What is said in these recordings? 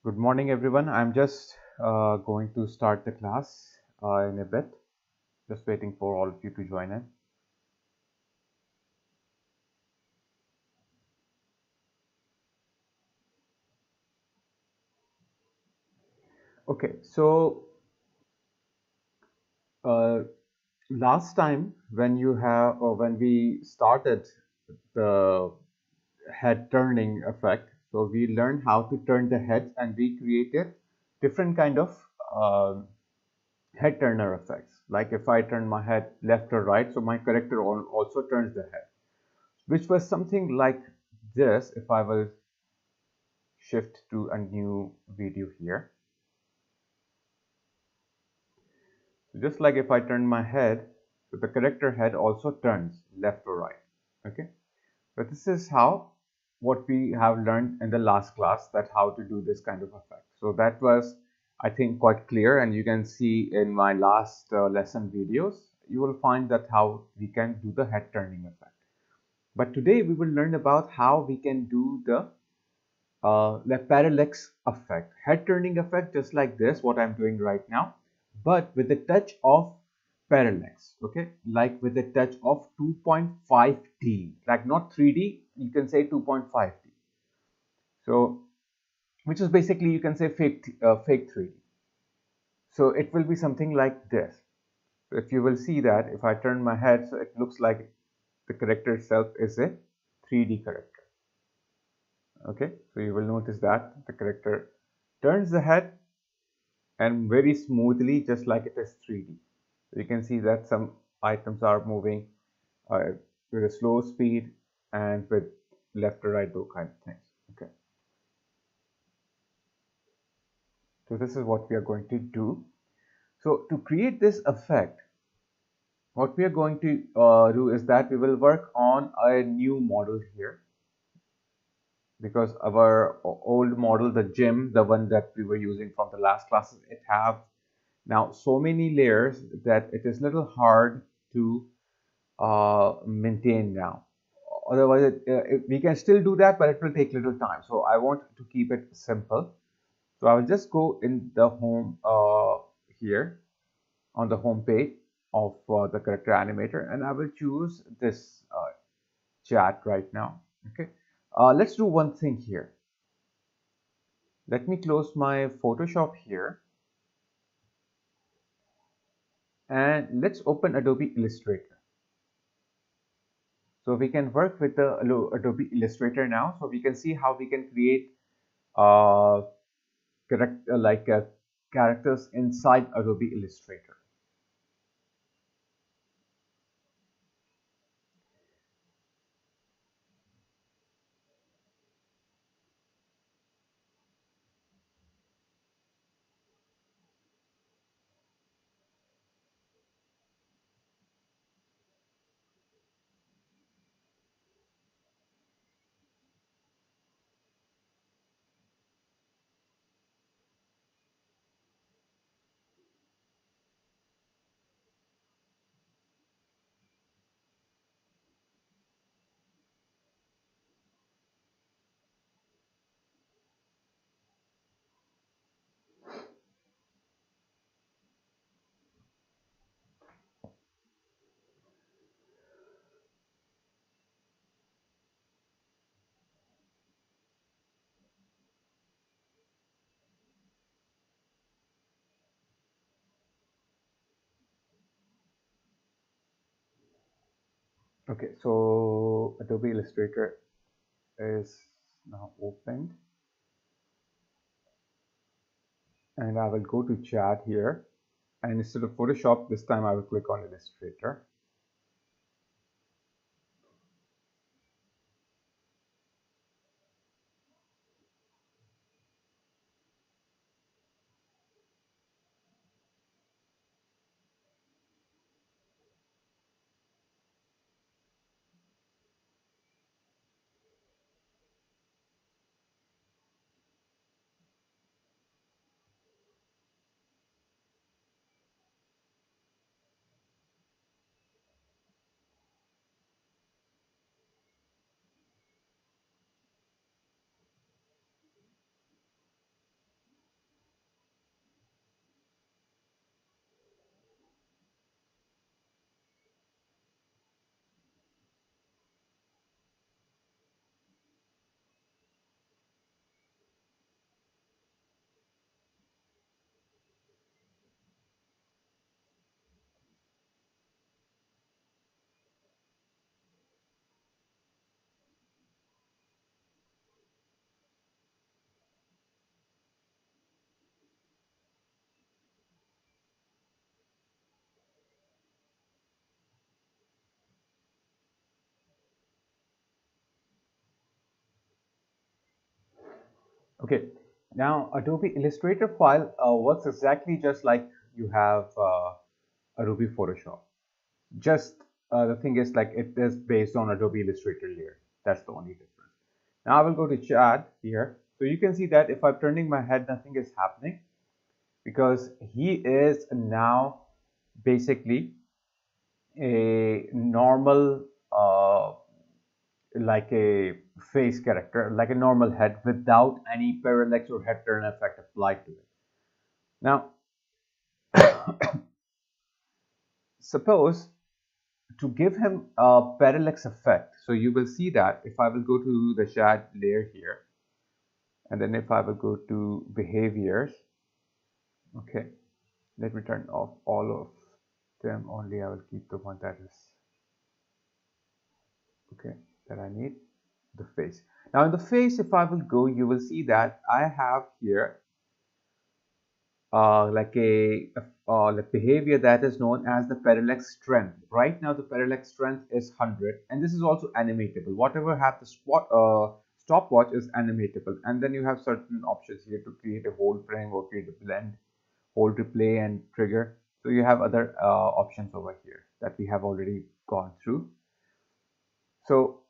Good morning, everyone. I'm just going to start the class in a bit. Just waiting for all of you to join in. Okay, so uh, last time when we started the head turning effect, so we learned how to turn the heads and we created different kind of uh, head turner effects. Like if I turn my head left or right, so my character also turns the head, which was something like this. If I will shift to a new video here. So just like if I turn my head, so the character head also turns left or right. Okay. But this is how what we have learned in the last class, that how to do this kind of effect. So that was, I think, quite clear, and you can see in my last lesson videos, you will find that how we can do the head turning effect. But today we will learn about how we can do the parallax effect, head turning effect, just like this, what I'm doing right now, but with a touch of parallax, okay, like with a touch of 2.5D, like not 3D, you can say 2.5D. So, which is basically, you can say fake 3D. So it will be something like this. So if you will see that, if I turn my head, so it looks like the character itself is a 3D character. Okay, so you will notice that the character turns the head and very smoothly, just like it is 3D. So you can see that some items are moving with a slow speed and with left or right, those kind of things. Okay, so this is what we are going to do. So to create this effect, what we are going to do is that we will work on a new model here, because our old model, the gem, the one that we were using from the last classes, it have now so many layers that it is little hard to maintain now. Otherwise, we can still do that, but it will take little time. So I want to keep it simple. So I will just go in the home here on the home page of the character animator, and I will choose this chat right now. Okay, let's do one thing here. Let me close my Photoshop here, and let's open Adobe Illustrator. So we can work with the Adobe Illustrator now. So we can see how we can create uh, characters inside Adobe Illustrator. Okay, so Adobe Illustrator is now opened, and I will go to chat here, and instead of Photoshop, this time I will click on Illustrator. Okay, now Adobe Illustrator file works exactly just like you have Adobe Photoshop. Just the thing is, like, it is based on Adobe Illustrator layer. That's the only difference. Now I will go to chat here. So you can see that if I'm turning my head, nothing is happening because he is now basically a normal, like a face character, like a normal head without any parallax or head turn effect applied to it. Now, suppose to give him a parallax effect, so you will see that if I will go to the shade layer here, and then if I will go to behaviors, okay, let me turn off all of them, only I will keep the one that is okay, that I need, the face. Now in the face, if I will go, you will see that I have here like behavior that is known as the parallax strength. Right now the parallax strength is 100, and this is also animatable. Whatever have the stopwatch is animatable, and then you have certain options here to create a whole frame or create a blend, hold replay, and trigger. So you have other options over here that we have already gone through. So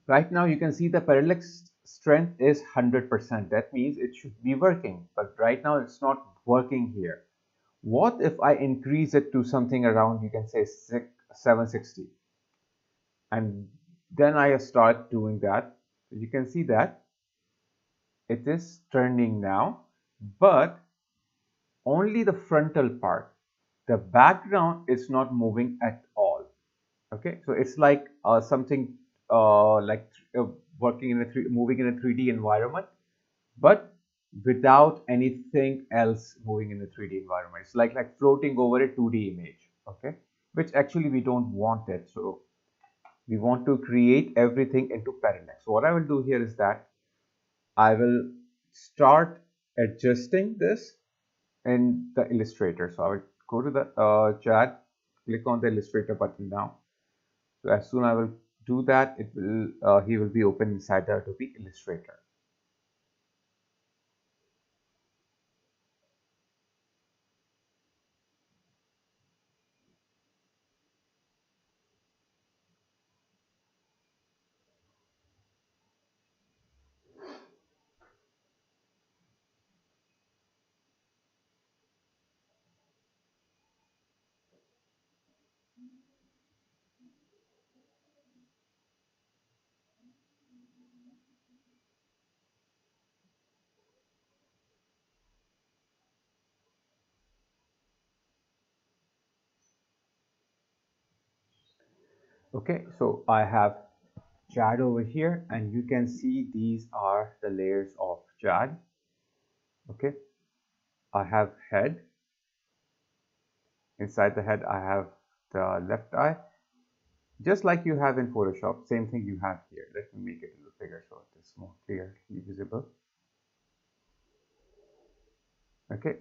right now you can see the parallax strength is 100%. That means it should be working, but right now it's not working here. What if I increase it to something around, you can say 760, and then I start doing that. You can see that it is turning now, but only the frontal part. The background is not moving at all. Okay, so it's like something like working in moving in a 3D environment, but without anything else moving in the 3D environment. It's like floating over a 2D image, okay, which actually we don't want it. So we want to create everything into parallax. So what I will do here is that I will start adjusting this in the Illustrator. So I will go to the chat, click on the Illustrator button now. So as soon as I will do that, it will he will be open inside the Adobe Illustrator. Okay, so I have Jad over here, and you can see these are the layers of Jad. Okay, I have head. Inside the head, I have the left eye, just like you have in Photoshop. Same thing you have here. Let me make it a little bigger so it is more clearly visible. Okay,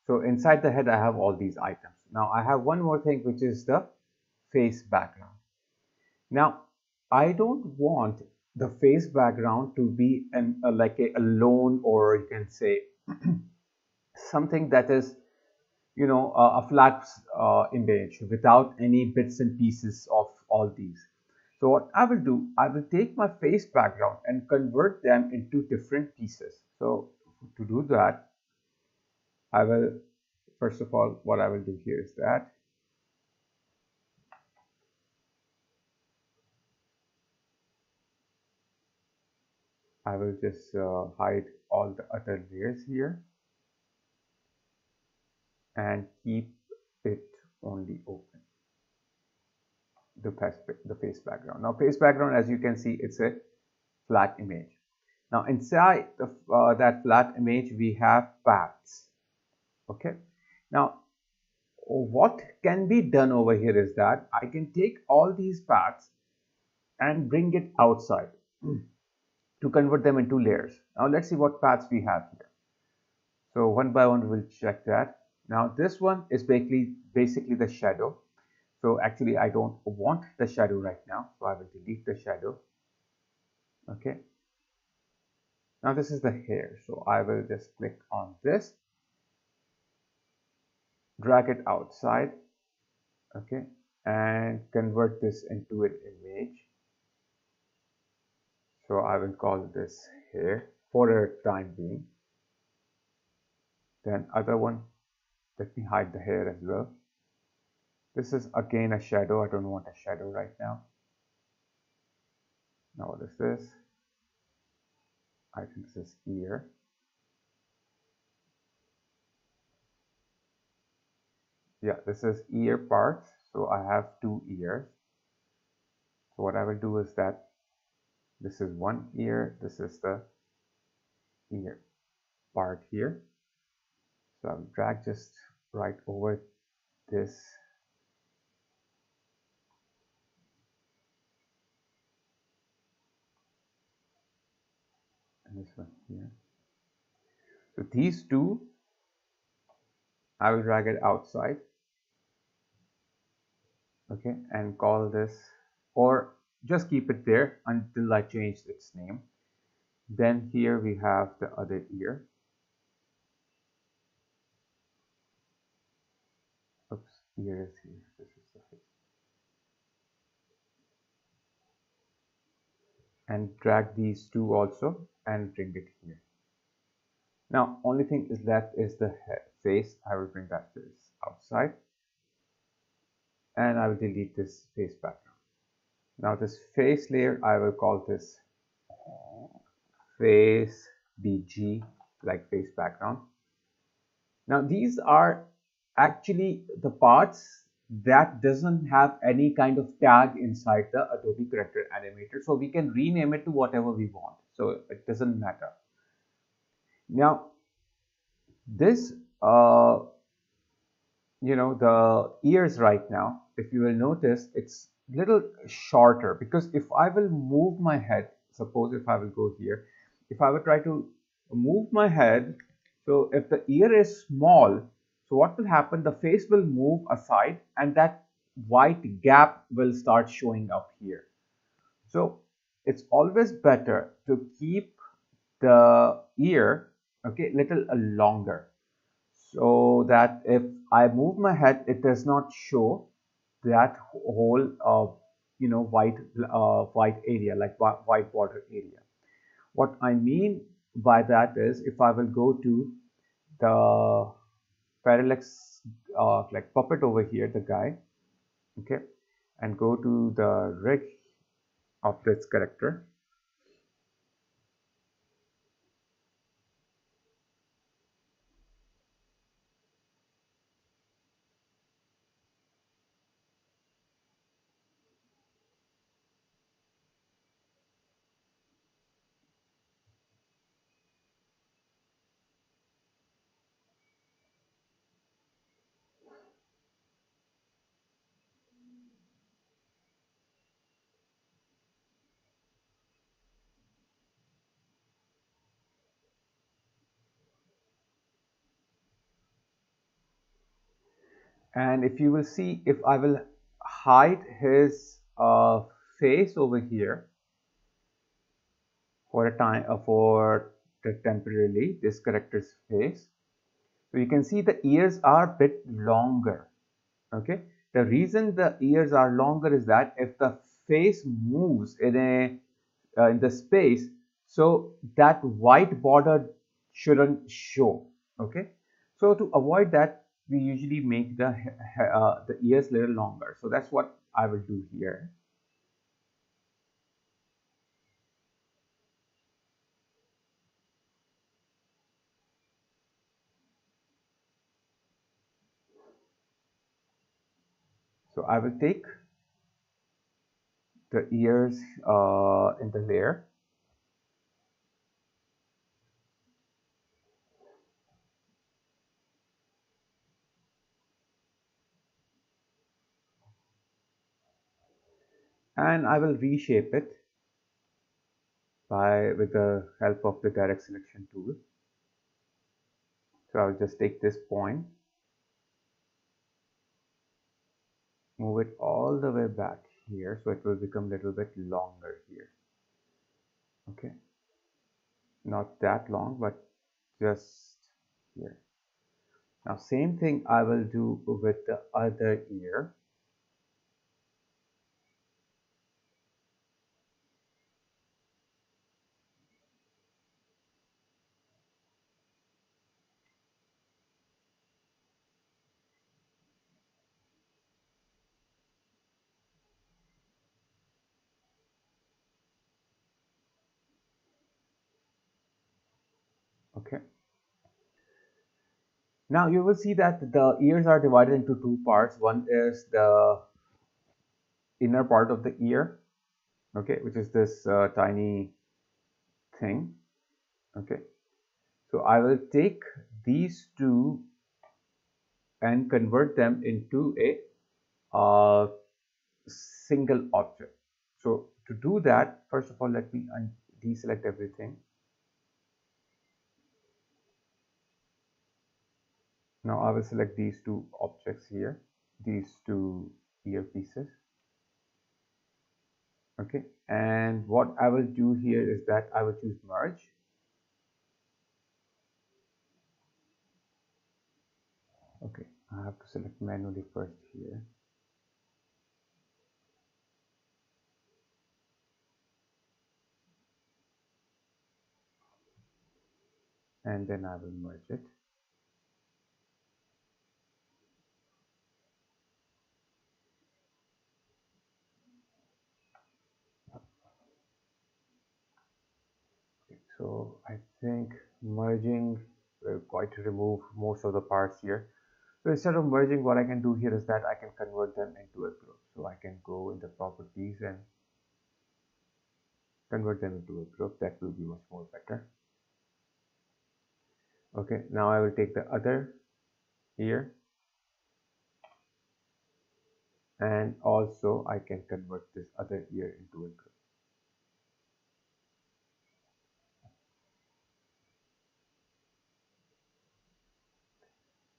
so inside the head, I have all these items. Now I have one more thing, which is the face background. Now, I don't want the face background to be like a alone, or you can say something that is, you know, a flat image without any bits and pieces of all these. So what I will do, I will take my face background and convert them into different pieces. So to do that, I will, first of all, what I will do here is that I will just hide all the other layers here and keep it only open, the face background. Now face background, as you can see, it's a flat image. Now inside that flat image we have paths. Okay, now what can be done over here is that I can take all these paths and bring it outside to convert them into layers. Now let's see what paths we have here. So one by one we'll check that. Now this one is basically the shadow. So actually I don't want the shadow right now, so I will delete the shadow. Okay. Now this is the hair, so I will just click on this, drag it outside, okay, and convert this into an image. So I will call this hair for a time being. Then other one, let me hide the hair as well. This is again a shadow. I don't want a shadow right now. Now what is this? I think this is ear. Yeah, this is ear parts. So I have two ears. So what I will do is that this is one ear, this is the ear part here. So I will drag just right over this. And this one here. So these two, I will drag it outside. Okay, and call this, or just keep it there until I change its name. Then here we have the other ear. Oops, ear is here. This is the face. And drag these two also and bring it here. Now, only thing is left is the head, face. I will bring that face outside. And I will delete this face background. Now this face layer, I will call this face BG, like face background. Now these are actually the parts that doesn't have any kind of tag inside the Adobe Character Animator. So we can rename it to whatever we want. So it doesn't matter. Now this, the ears right now, if you will notice, it's little shorter, because if I will move my head, suppose if I will go here, if I will try to move my head, so if the ear is small, so what will happen, the face will move aside and that white gap will start showing up here. So it's always better to keep the ear, okay, little longer, so that if I move my head, it does not show that whole white area, like white border area. What I mean by that is, if I will go to the parallax like puppet over here, the guy, okay, and go to the rig of this character, and if you will see, if I will hide his face over here for a time, for temporarily, this character's face, so you can see the ears are a bit longer. Okay, the reason the ears are longer is that if the face moves in the space, so that white border shouldn't show. Okay, so to avoid that, we usually make the ears a little longer. So that's what I will do here. So I will take the ears in the layer, and I will reshape it with the help of the direct selection tool. So I'll just take this point, move it all the way back here, so it will become a little bit longer here. Okay, not that long, but just here. Now same thing I will do with the other ear. Okay. Now you will see that the ears are divided into two parts. One is the inner part of the ear, okay, which is this tiny thing, okay. So I will take these two and convert them into a uh, single object. So to do that, first of all, let me deselect everything. Now I will select these two objects here, these two earpieces. Okay, and what I will do here is that I will choose merge. Okay, I have to select manually first here. And then I will merge it. So I think merging will quite remove most of the parts here. So instead of merging, what I can do here is that I can convert them into a group. So I can go in the properties and convert them into a group. That will be much more better. Okay, now I will take the other ear, and also I can convert this other ear into a group.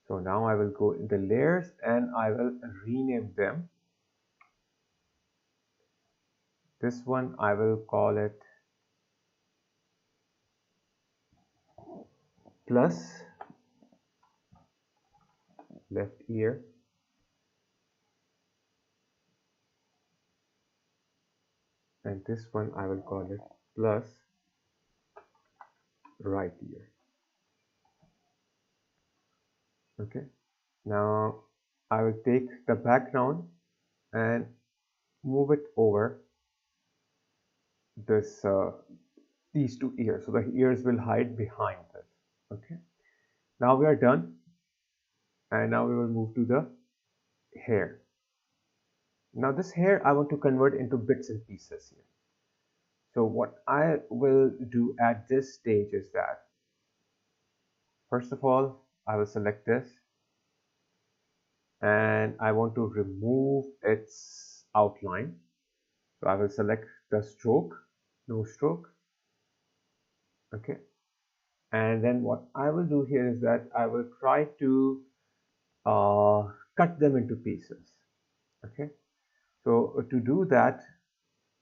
So now I will go in the layers and I will rename them. This one I will call it plus left ear, and this one I will call it plus right ear. Okay, now I will take the background and move it over this these two ears, so the ears will hide behind this. Okay, now we are done, and now we will move to the hair. Now this hair I want to convert into bits and pieces here. So what I will do at this stage is that first of all I will select this and I want to remove its outline. So I will select the stroke, no stroke. Okay, and then what I will do here is that I will try to cut them into pieces. Okay, so to do that,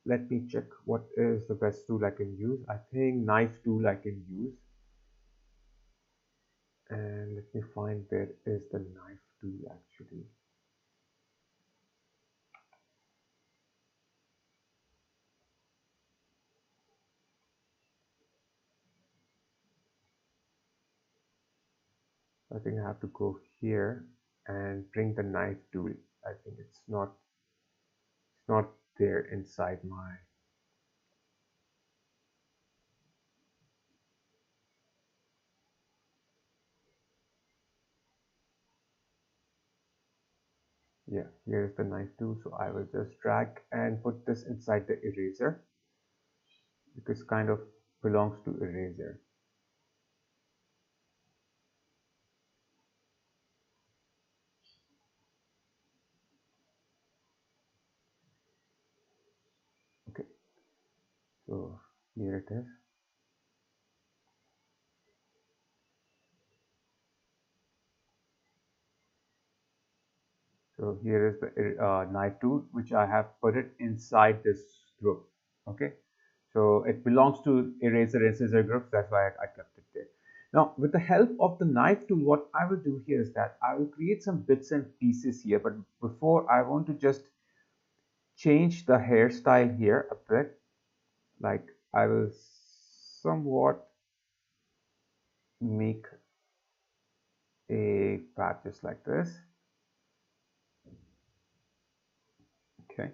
let me check what is the best tool I can use. I think knife tool I can use, and let me find where is the knife tool actually. I think I have to go here and bring the knife tool. I think it's not there inside my. Yeah, here's the knife tool. So I will just drag and put this inside the eraser because kind of belongs to eraser. Okay, so here it is. So here is the knife tool which I have put it inside this group. Okay, So it belongs to eraser and scissor groups. That's why I kept it there. Now, with the help of the knife tool, what I will do here is that I will create some bits and pieces here. But before, I want to just change the hairstyle here a bit. Like I will somewhat make a path just like this. Okay.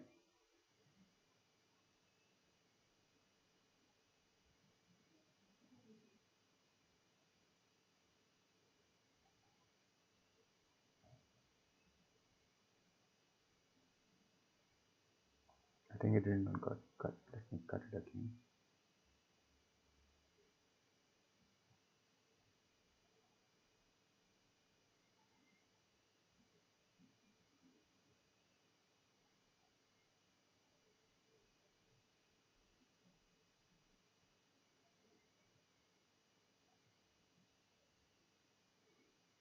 I think it didn't got cut. Let me cut it again.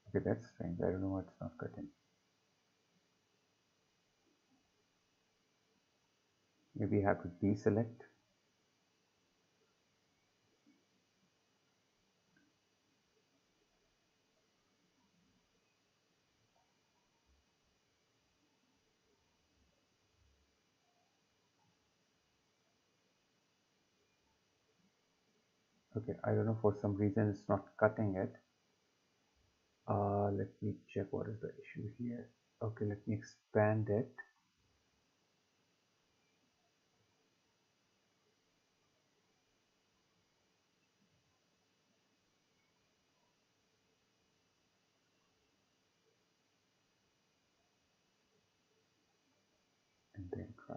Okay, that's strange. I don't know why it's not cutting. Maybe I have to deselect. Okay, I don't know, for some reason it's not cutting it. Let me check what is the issue here. Okay, let me expand it. And then try.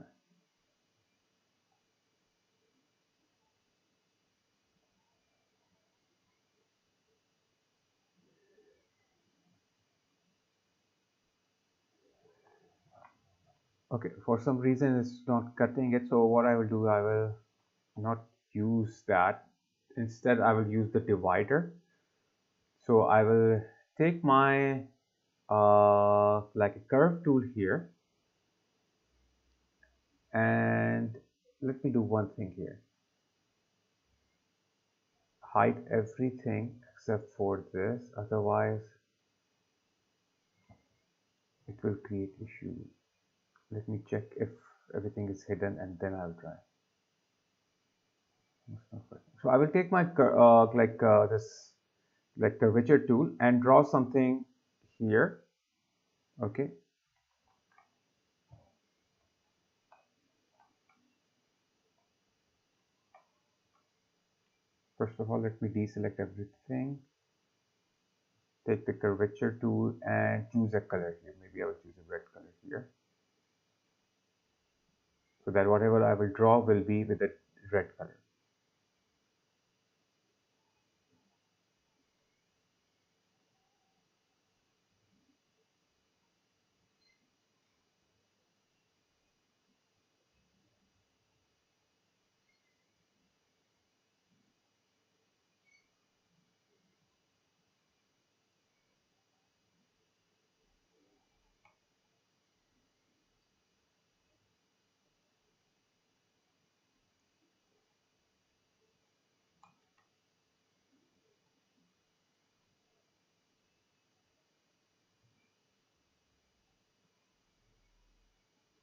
Okay, for some reason it's not cutting it. So what I will do, I will not use that. Instead, I will use the divider. So I will take my like a curve tool here, and let me do one thing here. Hide everything except for this, otherwise it will create issue. Let me check if everything is hidden and then I'll try. So I will take my this like curvature tool and draw something here. Okay. First of all, let me deselect everything. Take the curvature tool and choose a color here. Maybe I will choose a red color here. So that whatever I will draw will be with a red color.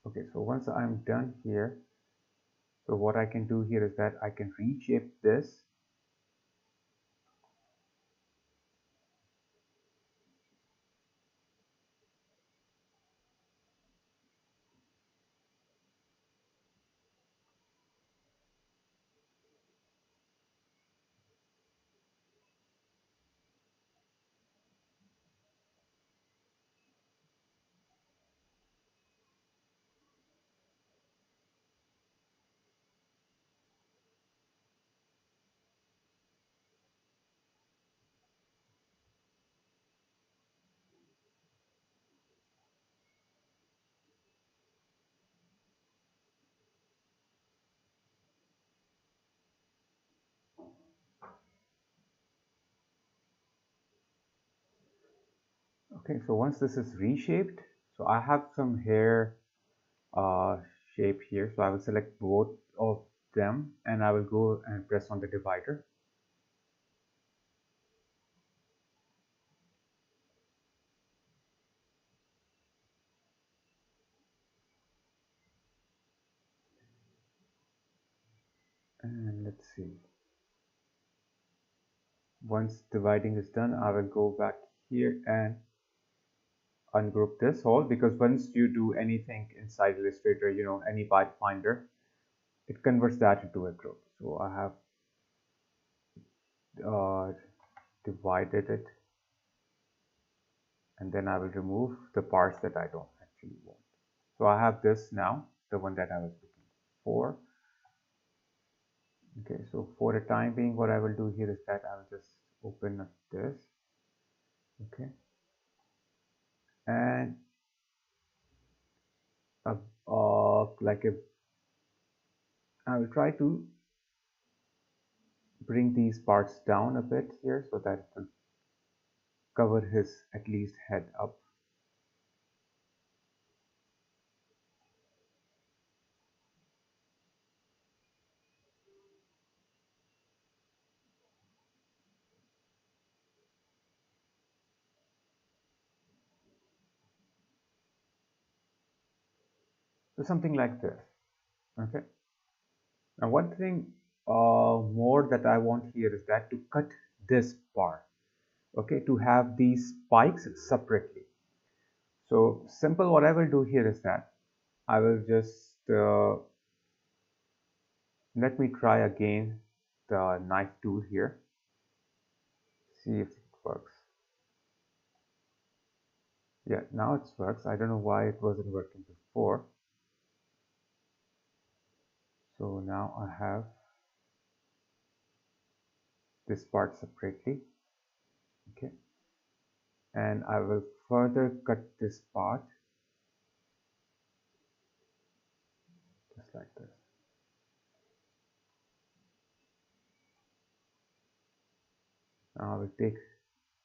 Okay, so once I'm done here, so what I can do here is that I can reshape this. Okay, so once this is reshaped, so I have some hair uh, shape here. So I will select both of them, and I will go and press on the divider. And let's see. Once dividing is done, I will go back here and ungroup this whole, because once you do anything inside Illustrator, any pathfinder, it converts that into a group. So I have divided it, and then I will remove the parts that I don't actually want. So I have this now, the one that I was looking for. Okay, so for the time being, what I will do here is that I will just open up this. Okay, and like I will try to bring these parts down a bit here so that it will cover his at least head up. So something like this. Okay. Now one thing more that I want here is that to cut this part. Okay, to have these spikes separately. So simple, what I will do here is that I will just let me try again the knife tool here, see if it works. Yeah, now it works. I don't know why it wasn't working before. So now I have this part separately. Okay, and I will further cut this part just like this. Now I will take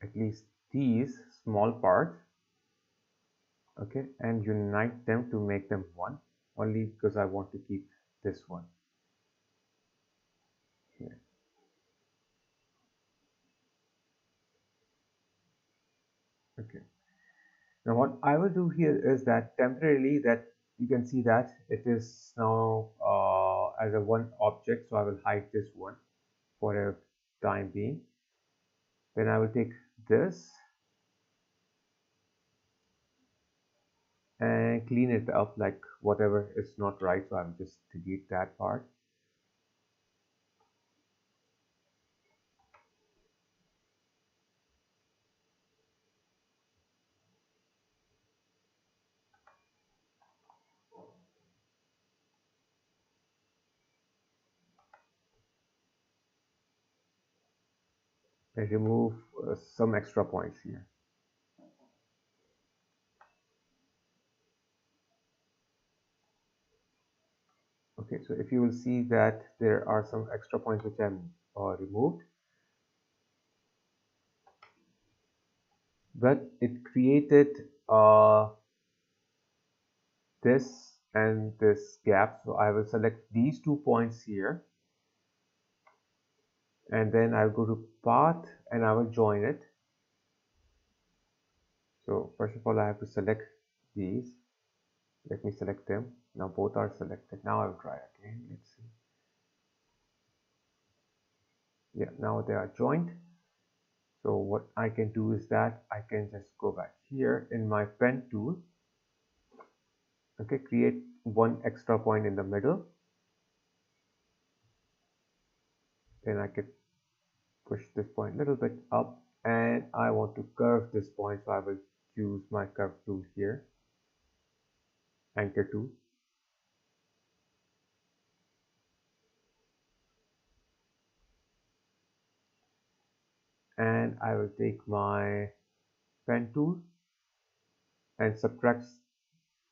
at least these small parts, okay, and unite them to make them one, only because I want to keep this one here. Okay, now what I will do here is that temporarily, that you can see that it is now as a one object, so I will hide this one for a time being. Then I will take this and clean it up, like whatever is not right, so I will just delete that part. And remove some extra points here. Okay, so if you will see that there are some extra points which I'm removed, but it created this and this gap. So I will select these 2 points here, and then I'll go to path and I will join it. So first of all, I have to select these. Let me select them. Now both are selected. Now I'll try again. Let's see. Yeah, now they are joined. So what I can do is that I can just go back here in my pen tool. Okay, create one extra point in the middle. Then I can push this point a little bit up, and I want to curve this point, so I will choose my curve tool here, anchor tool. And I will take my pen tool and subtract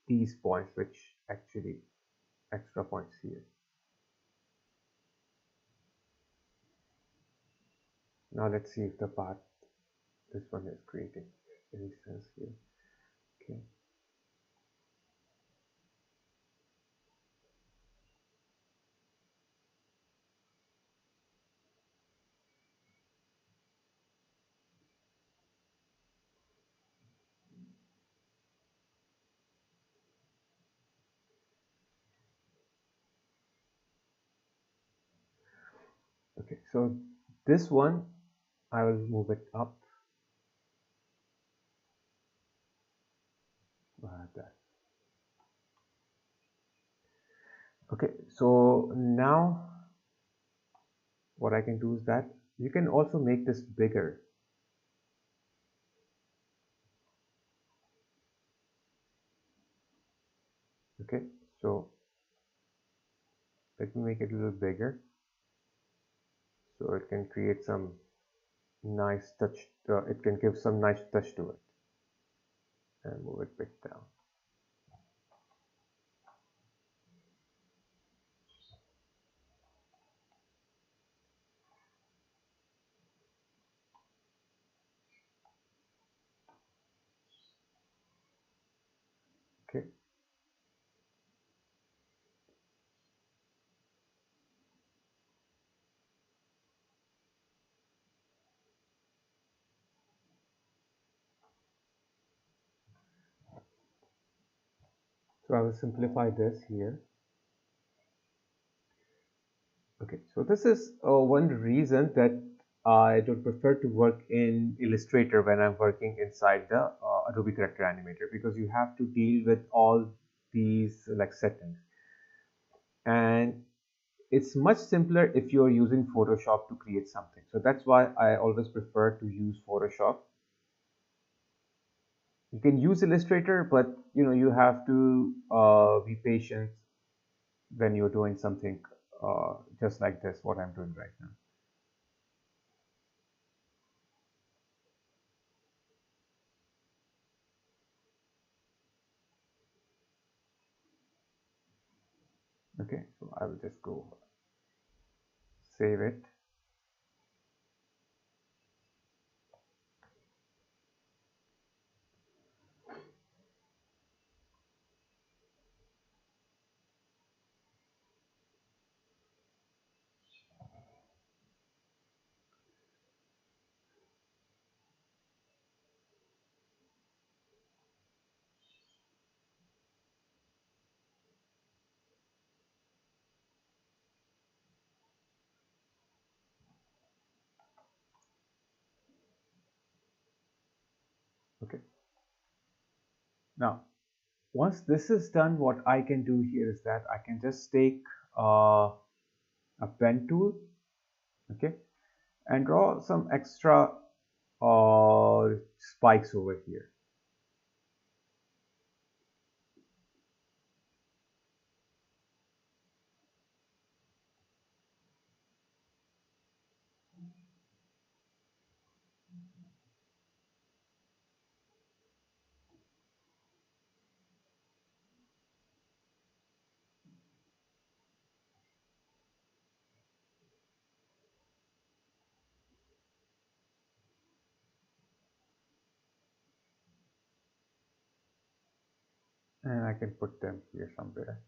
these points, which actually extra points here. Now let's see if the path this one is creating any sense here. Okay. Okay, so this one I will move it up like that. Okay, so now what I can do is that you can also make this bigger. Okay, so let me make it a little bigger so it can create some nice touch. It can give some nice touch to it, and move it back down. Okay, so I will simplify this here. Okay, so this is one reason that I don't prefer to work in Illustrator when I'm working inside the Adobe Character Animator, because you have to deal with all these like settings, and it's much simpler if you're using Photoshop to create something. So that's why I always prefer to use Photoshop. You can use Illustrator, but you have to be patient when you're doing something just like this, what I'm doing right now. Okay, so I will just go save it. Okay, now once this is done, what I can do here is that I can just take a pen tool, okay, and draw some extra spikes over here. And I can put them here somewhere.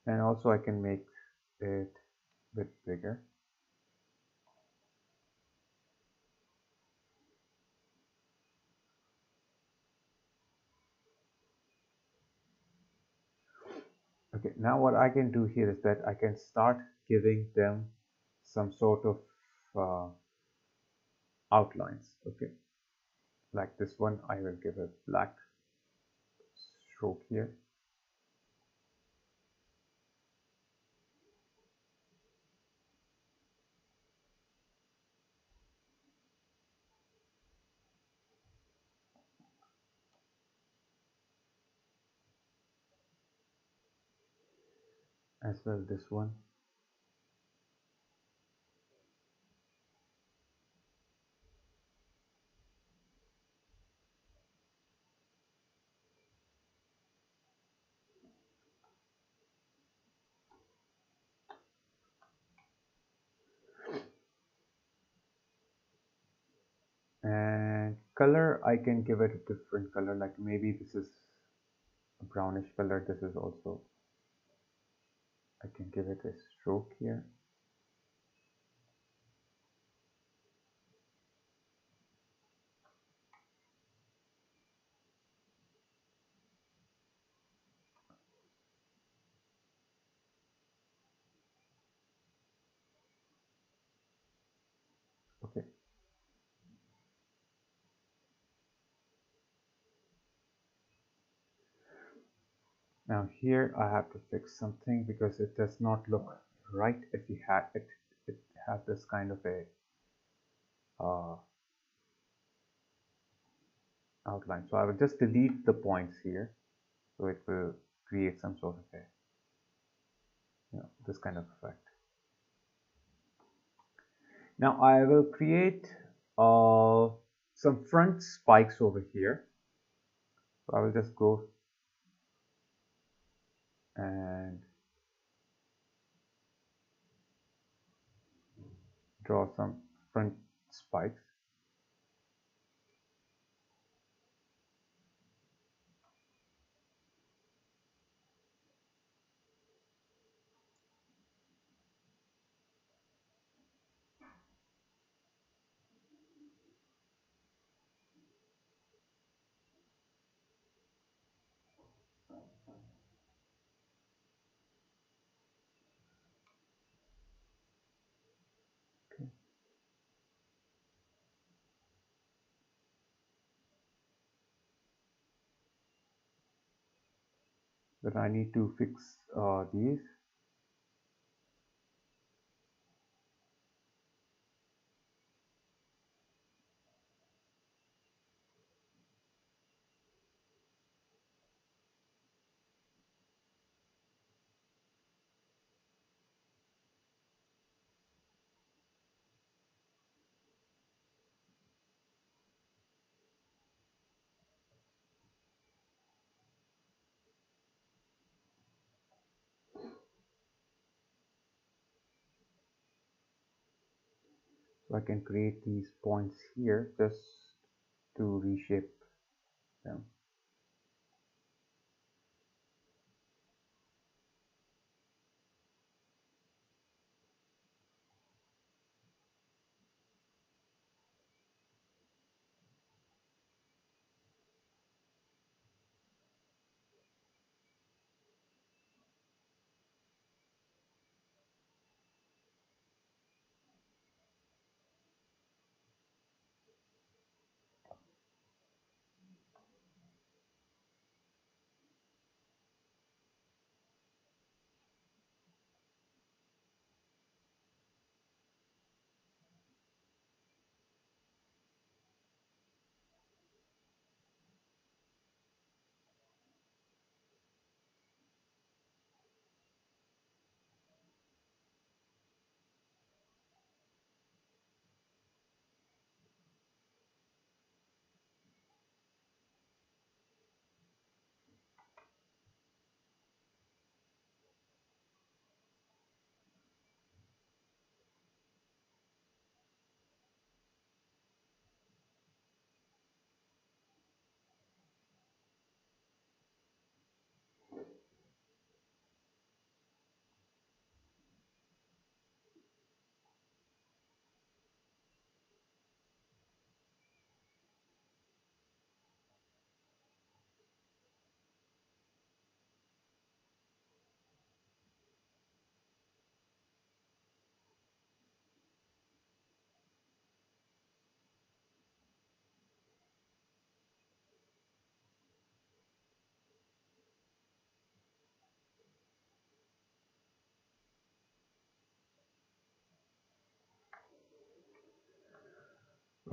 And also I can make it a bit bigger. Okay, now what I can do here is that I can start giving them some sort of outlines. Okay, like this one, I will give a black stroke here. As well this one. And color, I can give it a different color, like maybe this is a brownish color. This is also, I can give it a stroke here. Now here I have to fix something because it does not look right if you had it has this kind of a outline. So I will just delete the points here, so it will create some sort of a this kind of effect. Now I will create some front spikes over here. So I will just go and draw some front spikes. Okay. Then I need to fix these. So I can create these points here just to reshape them.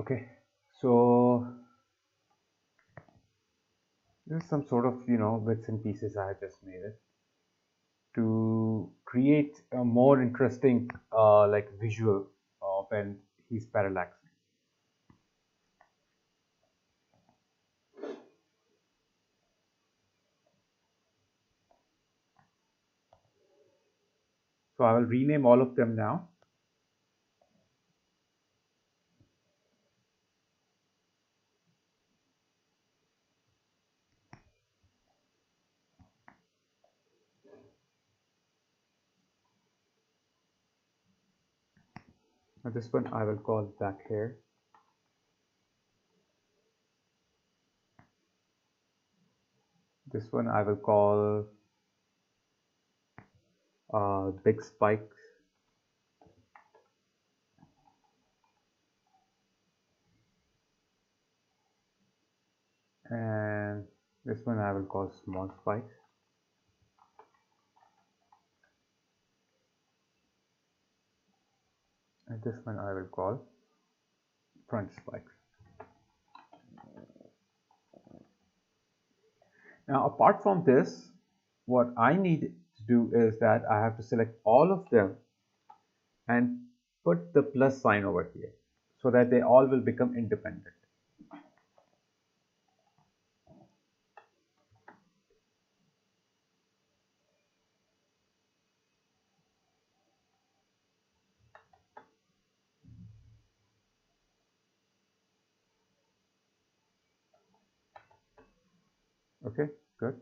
Okay, so this is some sort of bits and pieces I have just made it to create a more interesting like visual when he's parallaxing. So I will rename all of them now. Now this one I will call back hair. This one I will call big spikes. And this one I will call small spikes. and this one I will call front spikes. Now apart from this, what I need to do is that I have to select all of them and put the plus sign over here so that they all will become independent. Okay, good.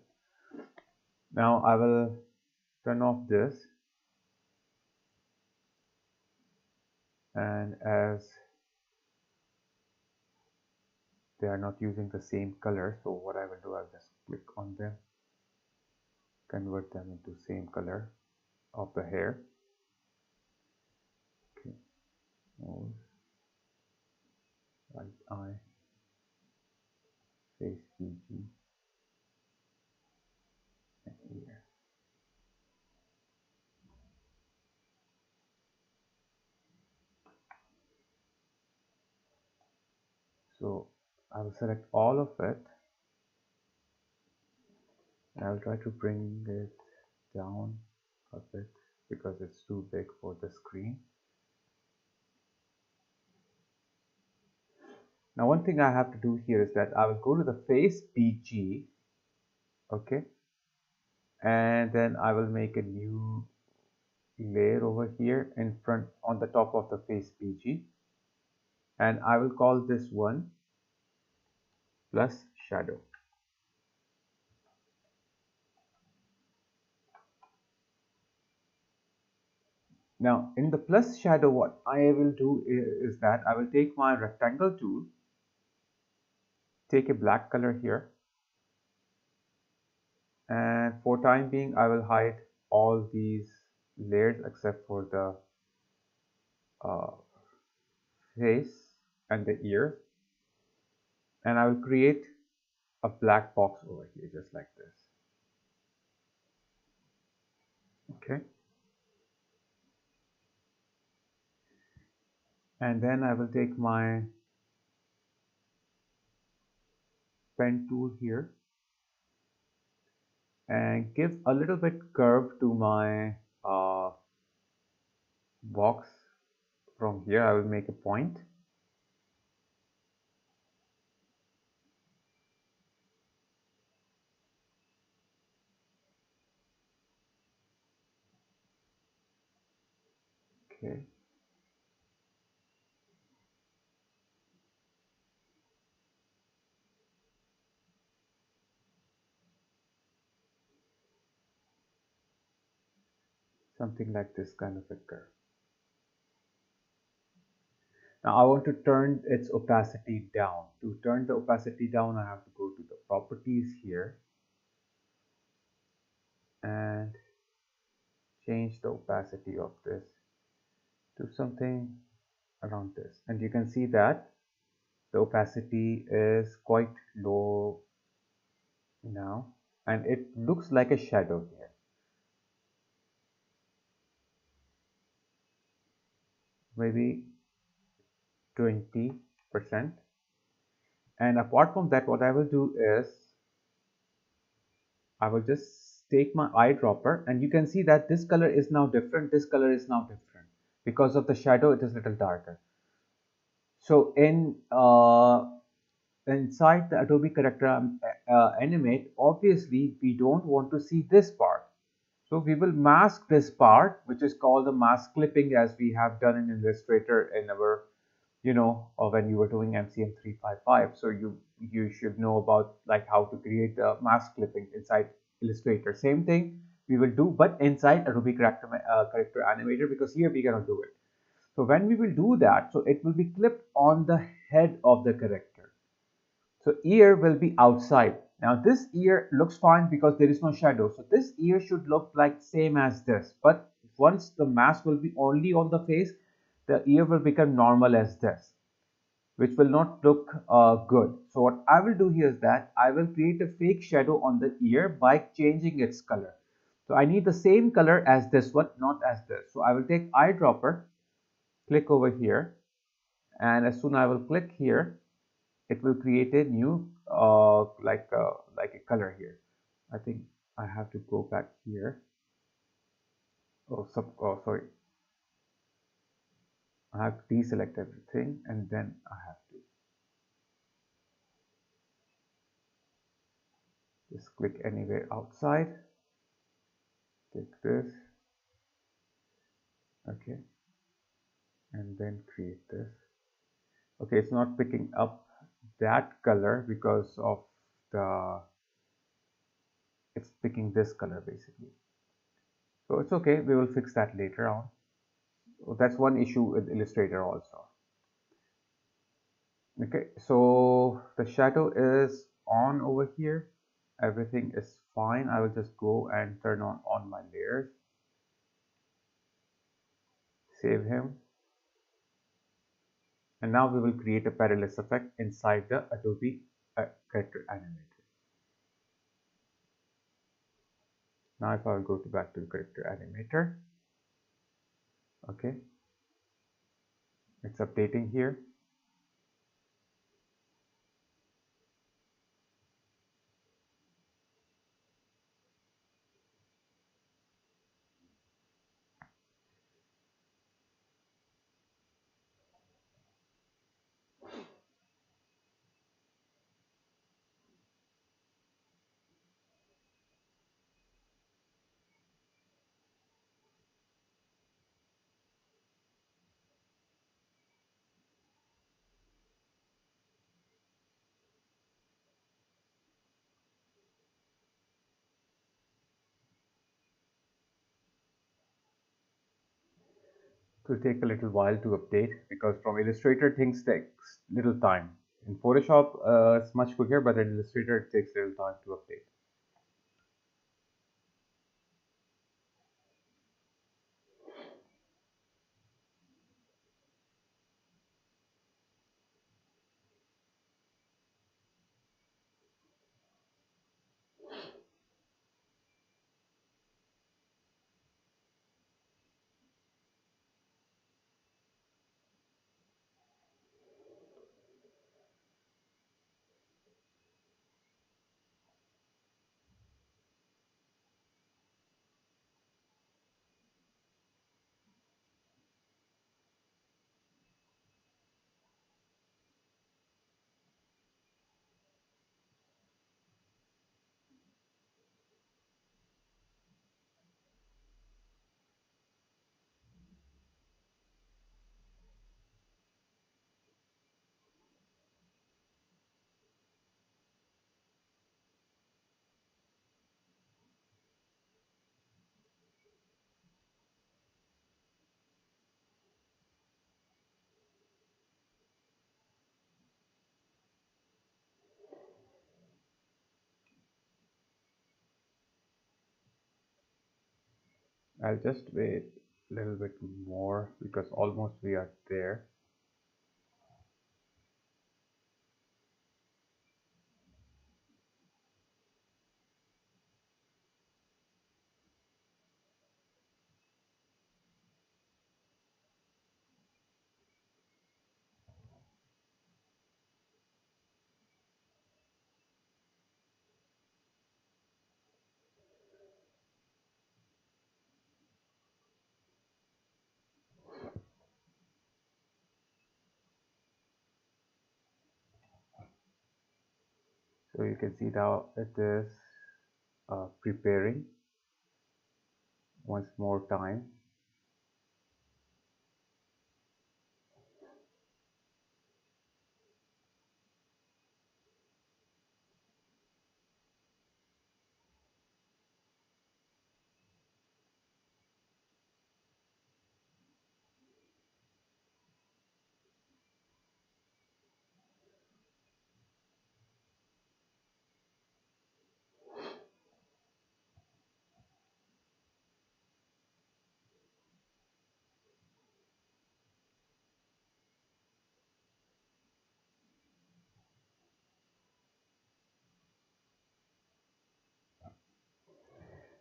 Now I will turn off this, and as they are not using the same color, so what I will do, I'll just click on them, convert them into same color of the hair. Okay, nose, right eye, face PG, and ear. So I will select all of it, and I will try to bring it down a bit because it's too big for the screen. Now one thing I have to do here is that I will go to the face PG, okay, and then I will make a new layer over here in front on the top of the face PG, and I will call this one plus shadow. Now in the plus shadow, what I will do is that I will take my rectangle tool, take a black color here, and for time being I will hide all these layers except for the face and the ear, and I will create a black box over here just like this. Okay, and then I will take my pen tool here and give a little bit curve to my box. From here I will make a point, okay, something like this kind of a curve. Now I want to turn its opacity down. To turn the opacity down, I have to go to the properties here and change the opacity of this to something around this, and you can see that the opacity is quite low now and it looks like a shadow here. Maybe 20%. And apart from that, what I will do is I will just take my eyedropper, and you can see that this color is now different, this color is now different. Because of the shadow, it is a little darker. So inside the Adobe Character Animate, obviously we don't want to see this part. So we will mask this part, which is called the mask clipping, as we have done in Illustrator in our, when you were doing MCM 355. So you should know about like how to create the mask clipping inside Illustrator. Same thing we will do, but inside Adobe Character Animator, because here we cannot do it. So when we will do that, so it will be clipped on the head of the character. So ear will be outside. Now this ear looks fine because there is no shadow. So this ear should look like same as this. But once the mask will be only on the face, the ear will become normal as this, which will not look good. So what I will do here is that I will create a fake shadow on the ear by changing its color. So I need the same color as this one, not as this. So I will take eyedropper click over here, and as soon as I will click here, it will create a new like a color here. I think I have to go back here. Oh, sorry. I have to deselect everything, and then I have to just click anywhere outside. Take this, okay, and then create this. Okay, it's not picking up that color because of the it's picking this color basically. So it's okay, we will fix that later on. So that's one issue with Illustrator also. Okay, so the shadow is on over here. Everything is fine. I will just go and turn on my layers. Save him. And now we will create a parallax effect inside the Adobe Character Animator. Now if I will go back to the Character Animator, okay, it's updating here. It will take a little while to update because from Illustrator things takes little time. In Photoshop it's much quicker, but in Illustrator it takes little time to update. I'll just wait a little bit more because almost we are there. So you can see now it is preparing once more time.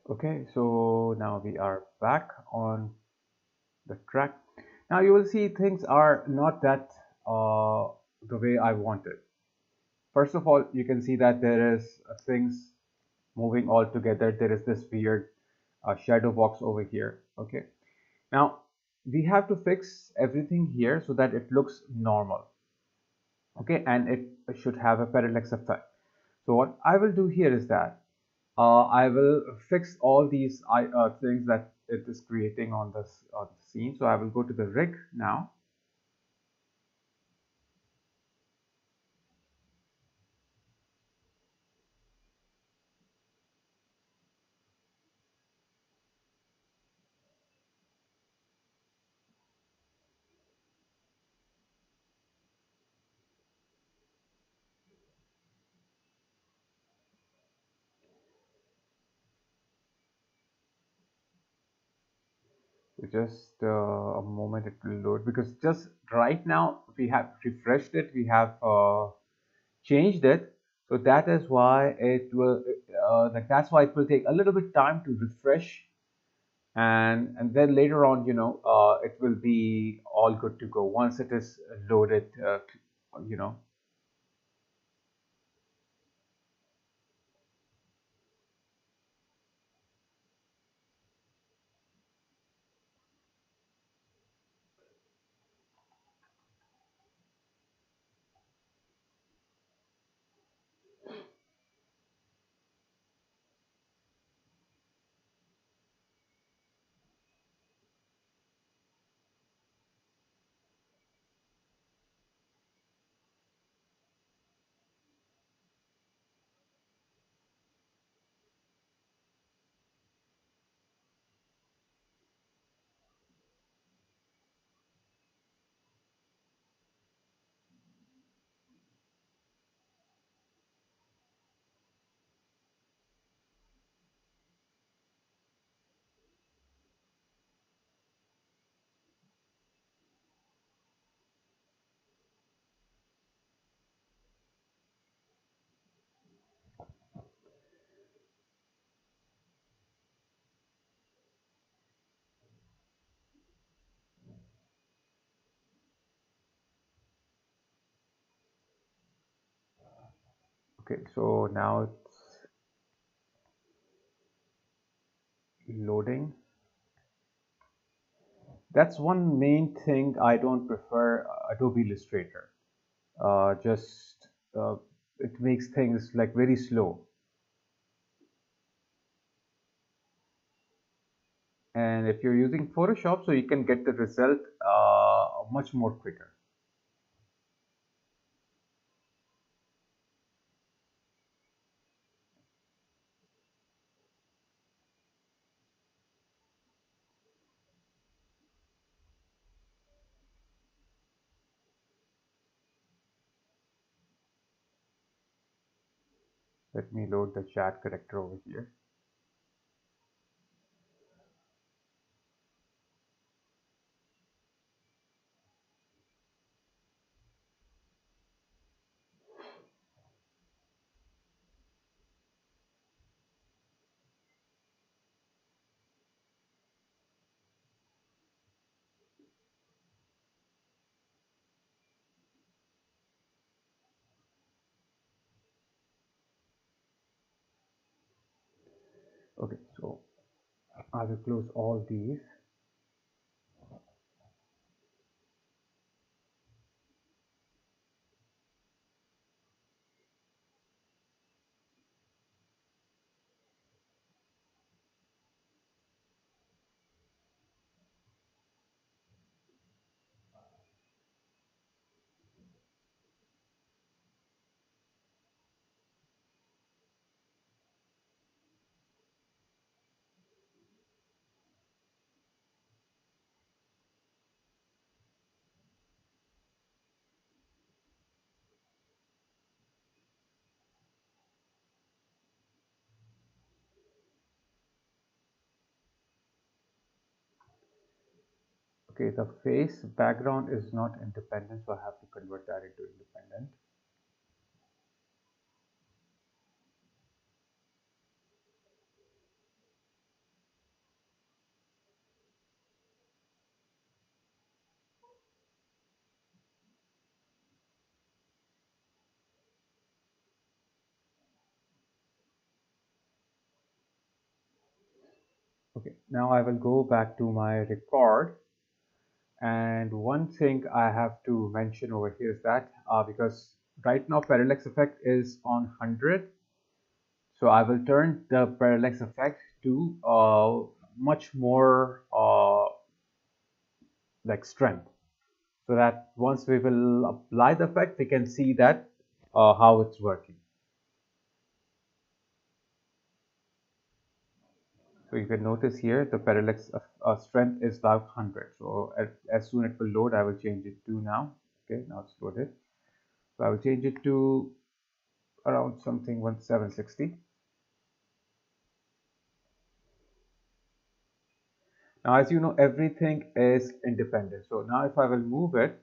Okay, so now we are back on the track. Now you will see things are not that the way I wanted. First of all, you can see that there is things moving all together. There is this weird shadow box over here. Okay. Now we have to fix everything here so that it looks normal. Okay, and it should have a parallax effect. So what I will do here is that I will fix all these things that it is creating on this scene. So I will go to the rig now. Just a moment, it will load, because just right now we have refreshed it, we have changed it, so that is why it will that's why it will take a little bit time to refresh, and then later on, it will be all good to go once it is loaded. You know okay, so now it's loading. That's one main thing I don't prefer Adobe Illustrator. Just it makes things like very slow. And if you're using Photoshop, so you can get the result much more quicker. Let me load the chat character over here. Okay, so I will close all these. Okay, the face background is not independent, so I have to convert that into independent. Okay, now I will go back to my record. And one thing I have to mention over here is that because right now parallax effect is on 100, so I will turn the parallax effect to much more like strength, so that once we will apply the effect, we can see that how it's working. So you can notice here the parallax strength is now 100. So as soon it will load, I will change it to now. Okay, now it's loaded. So I will change it to around something 1760. Now, as you know, everything is independent. So now if I will move it,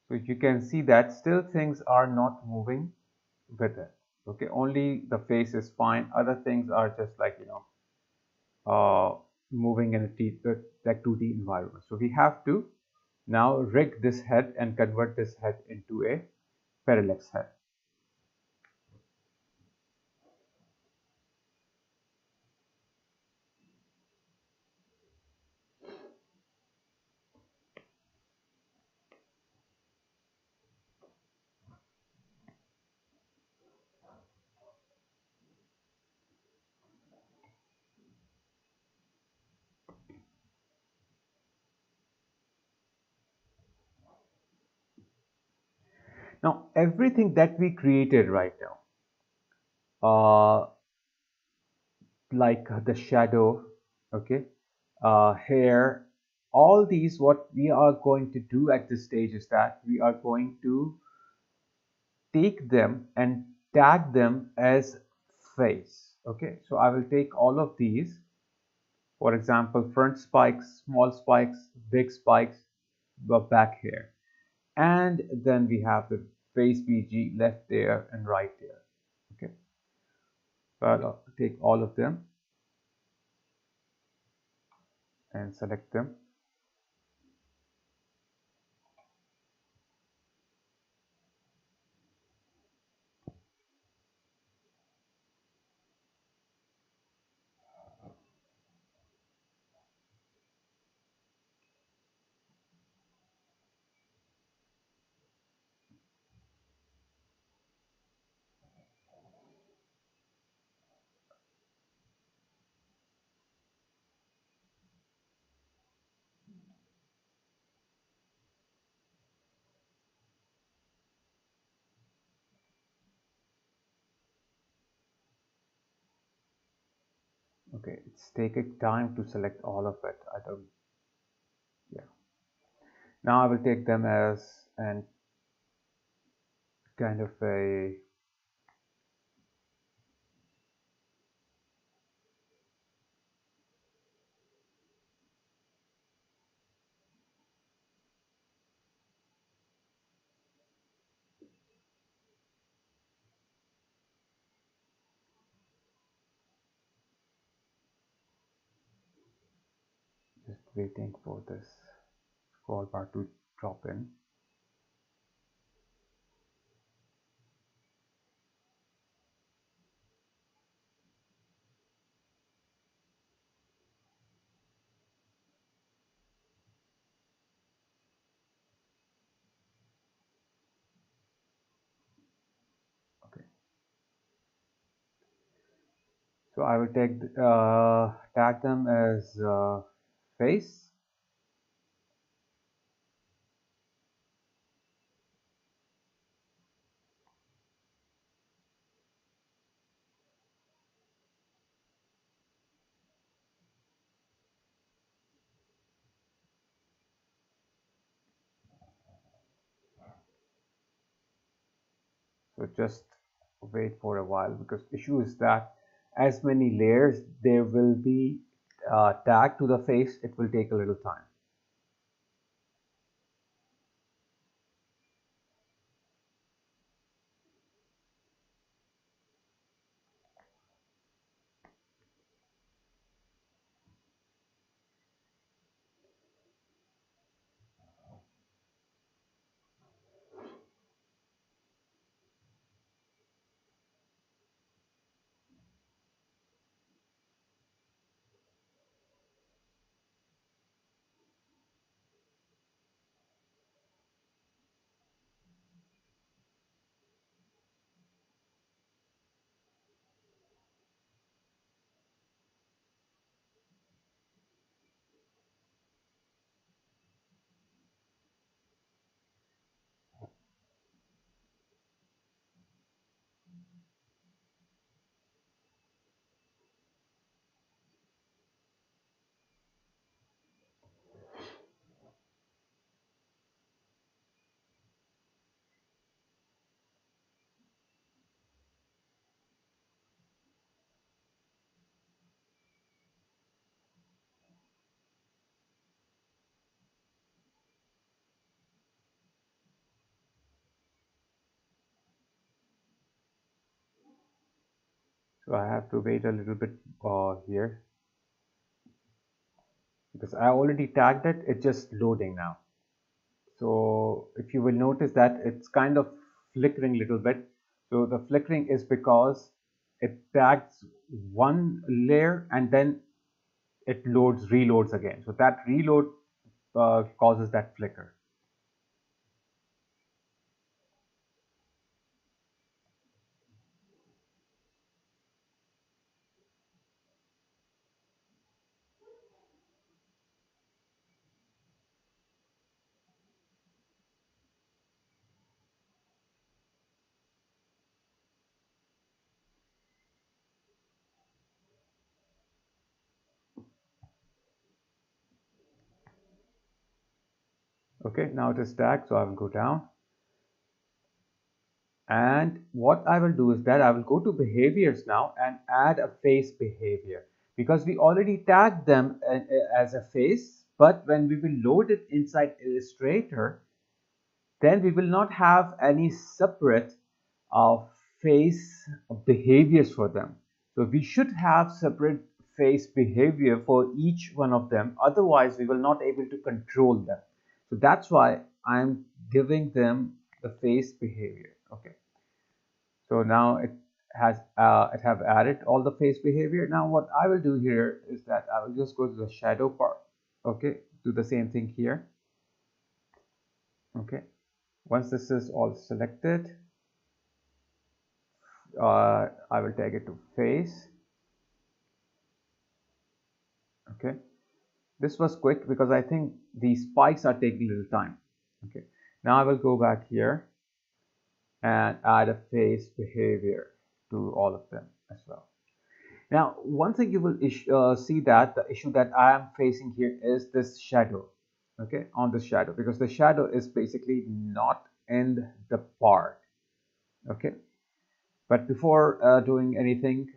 so you can see that still things are not moving with it. Okay, only the face is fine. Other things are just like, moving in a like 2D environment. So we have to now rig this head and convert this head into a parallax head. Now, everything that we created right now, like the shadow, okay, hair, all these, what we are going to do at this stage is that we are going to take them and tag them as face. Okay, so I will take all of these, for example, front spikes, small spikes, big spikes, the back hair, and then we have the face BG left there and right there. Okay, so I'll take all of them and select them. Okay, it's taking time to select all of it. I don't, yeah. Now I will take them as and kind of a, just waiting for this scroll bar to drop in. Okay, so I will tag them as face. So just wait for a while, because issue is that as many layers there will be tagged to the face, it will take a little time. So I have to wait a little bit here because I already tagged it. It's just loading now. So if you will notice that it's kind of flickering a little bit. So the flickering is because it tags one layer and then it reloads again. So that reload causes that flicker. Okay, now it is tagged, so I will go down. And what I will do is that I will go to behaviors now and add a face behavior because we already tagged them as a face, but when we will load it inside Illustrator, then we will not have any separate uh, face behaviors for them. So we should have separate face behavior for each one of them. Otherwise, we will not able to control them. So that's why I'm giving them the face behavior. Okay. So now it have added all the face behavior. Now what I will do here is that I will just go to the shadow part. Okay. Do the same thing here. Okay. Once this is all selected, I will tag it to face. Okay, this was quick because I think these spikes are taking a little time. Okay, now I will go back here and add a face behavior to all of them as well. Now, one thing you will see that the issue that I am facing here is this shadow. Okay, on the shadow, because the shadow is basically not in the part. Okay, but before doing anything,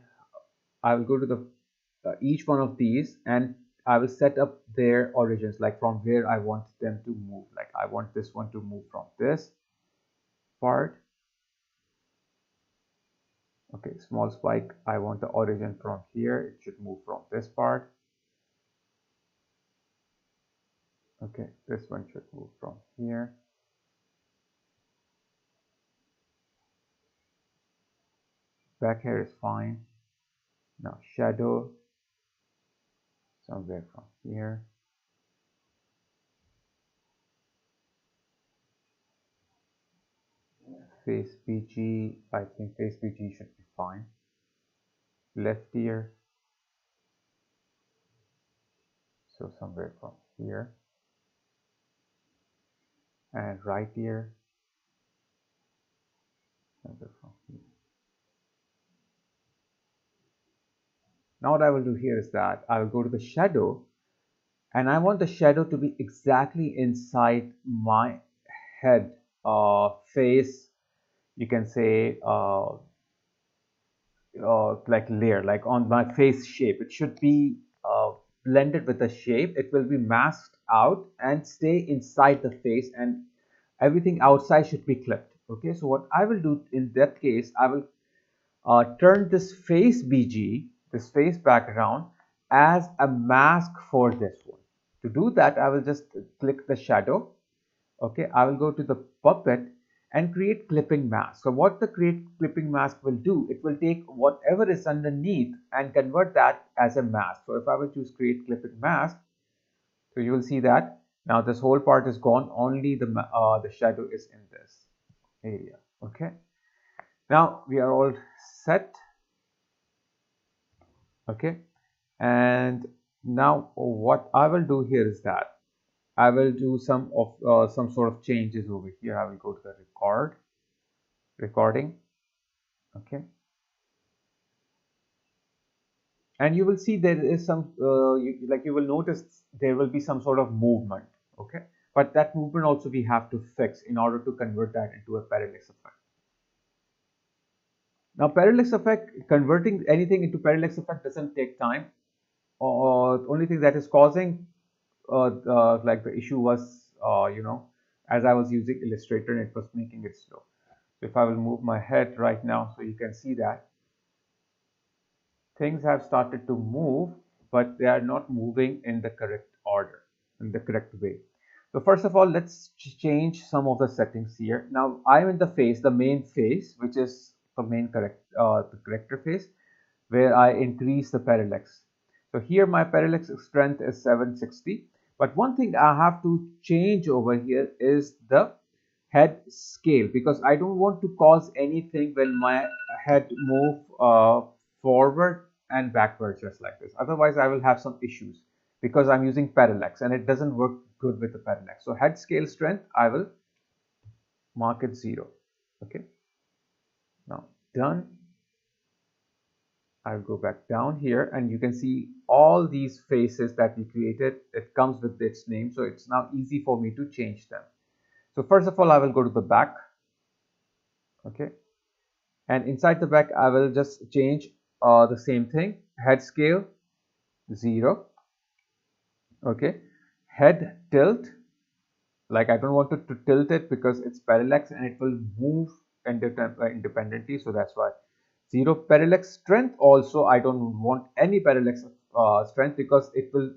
I will go to the each one of these and I will set up their origins, like from where I want them to move. Like I want this one to move from this part. Okay, small spike, I want the origin from here. It should move from this part. Okay, this one should move from here. Back here is fine. Now shadow, somewhere from here. Face BG, I think face BG should be fine. Left ear, so somewhere from here. And right ear, somewhere from here. Now what I will do here is that I will go to the shadow and I want the shadow to be exactly inside my head face, you can say like layer, like on my face shape. It should be blended with the shape. It will be masked out and stay inside the face, and everything outside should be clipped. Okay, so what I will do in that case, I will turn this face BG, this face background, as a mask for this one. To do that, I will just click the shadow. Okay, I will go to the puppet and create clipping mask. So what the create clipping mask will do, it will take whatever is underneath and convert that as a mask. So if I will choose create clipping mask, so you will see that now this whole part is gone, only the shadow is in this area. Okay, now we are all set. Okay, and now what I will do here is that I will do some sort of changes over here. I will go to the recording. Okay, and you will see there is some you will notice there will be some sort of movement. Okay, but that movement also we have to fix in order to convert that into a parallax effect. Now parallax effect, converting anything into parallax effect doesn't take time. The only thing that is causing like the issue was as I was using Illustrator, it was making it slow. So if I will move my head right now, so you can see that things have started to move, but they are not moving in the correct order, in the correct way. So first of all, let's change some of the settings here. Now I'm in the face, the main face, which is the main the corrector face, where I increase the parallax. So here my parallax strength is 760. But one thing I have to change over here is the head scale, because I don't want to cause anything when my head move forward and backward just like this. Otherwise, I will have some issues because I'm using parallax and it doesn't work good with the parallax. So head scale strength, I will mark it 0. Okay. Now done. I'll go back down here and you can see all these faces that we created. It comes with its name. So it's now easy for me to change them. So first of all, I will go to the back. Okay. And inside the back, I will just change the same thing. Head scale 0. Okay. Head tilt. Like I don't want to tilt it because it's parallax and it will move independently. So that's why 0. Parallax strength also, I don't want any parallax strength because it will